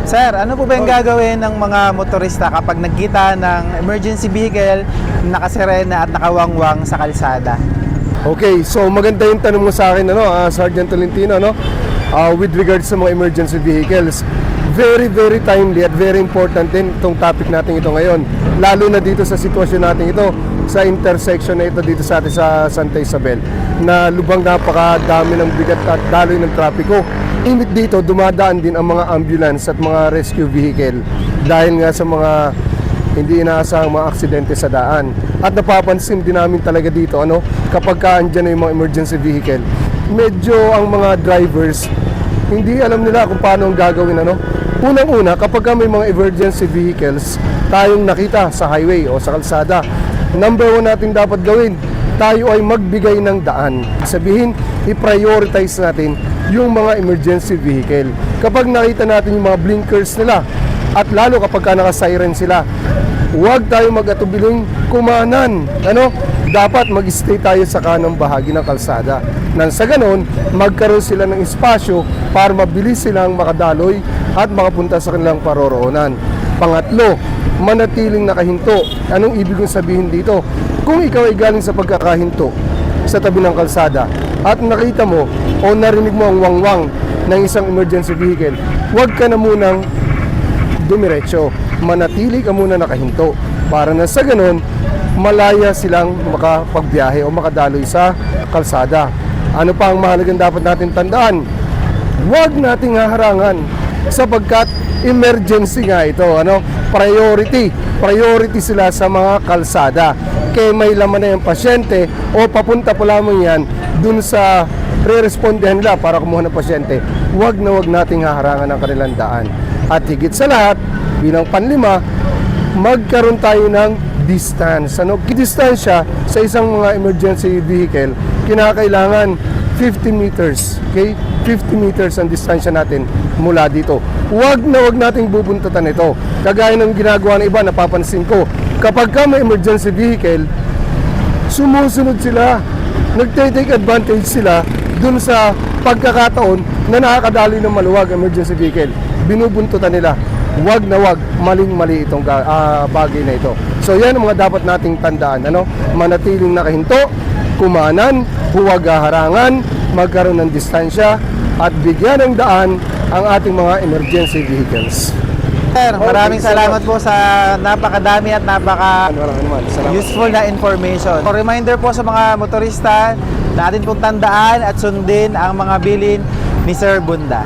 Sir, ano po ba yung gagawin ng mga motorista kapag nagkita ng emergency vehicle, nakasirena at nakawangwang sa kalsada? Okay, so maganda yung tanong mo sa akin, Sergeant Tolentino, with regards sa mga emergency vehicles. Very, very timely at very important din itong topic natin ito ngayon. Lalo na dito sa sitwasyon natin ito, sa intersection na ito dito sa atin sa Santa Isabel, na lubang napakadami ng bigat at daloy ng trapiko. Imit dito, dumadaan din ang mga ambulance at mga rescue vehicle dahil nga sa mga hindi inaasahang mga aksidente sa daan. At napapansin din namin talaga dito, kapag andyan na yung mga emergency vehicle, medyo ang mga drivers, hindi alam nila kung paano ang gagawin, Unang-una, kapag may mga emergency vehicles tayong nakita sa highway o sa kalsada, number one natin dapat gawin, tayo ay magbigay ng daan. Sabihin, i-prioritize natin yung mga emergency vehicle. Kapag nakita natin yung mga blinkers nila, at lalo kapag naka-siren sila, huwag tayo mag-atubiling kumanan. Dapat mag-stay tayo sa kanang bahagi ng kalsada. Nang sa ganon, magkaroon sila ng espasyo para mabilis silang makadaloy at makapunta sa kanilang paroroonan. Pangatlo, manatiling nakahinto. Anong ibig kong sabihin dito? Kung ikaw ay galing sa pagkakahinto sa tabi ng kalsada at nakita mo o narinig mo ang wangwang ng isang emergency vehicle, huwag ka na munang dumiretso. Manatili ka muna nakahinto para na sa ganon, malaya silang makapagbiyahe o makadaloy sa kalsada. Ano pa ang mahalagang dapat natin tandaan? Huwag nating haharangan sapagkat emergency nga ito, priority sila sa mga kalsada. Kaya may laman na yung pasyente o papunta pa lamang yan dun sa re-respondehan nila para kumuha ng pasyente. Huwag nating haharangan ang kanilang daan. At higit sa lahat, bilang panlima, magkaroon tayo ng distance. Distansya sa isang mga emergency vehicle, kinakailangan 50 meters. Okay? 50 meters ang distansya natin mula dito. Huwag nating bubuntutan ito. Kagaya ng ginagawa ng iba, napapansin ko, kapag may emergency vehicle, sumusunod sila, nagte-take advantage sila dun sa pagkakataon na nakakadali ng maluwag emergency vehicle. Binubuntutan nila. Huwag maling-mali itong bagay na ito. So yan ang mga dapat nating tandaan, manatiling nakahinto, kumanan, huwag harangan, magkaroon ng distansya at bigyan ng daan ang ating mga emergency vehicles. Sir, maraming salamat po sa napakadami at useful na information. Reminder po sa mga motorista, natin pong tandaan at sundin ang mga bilin ni Sir Bunda.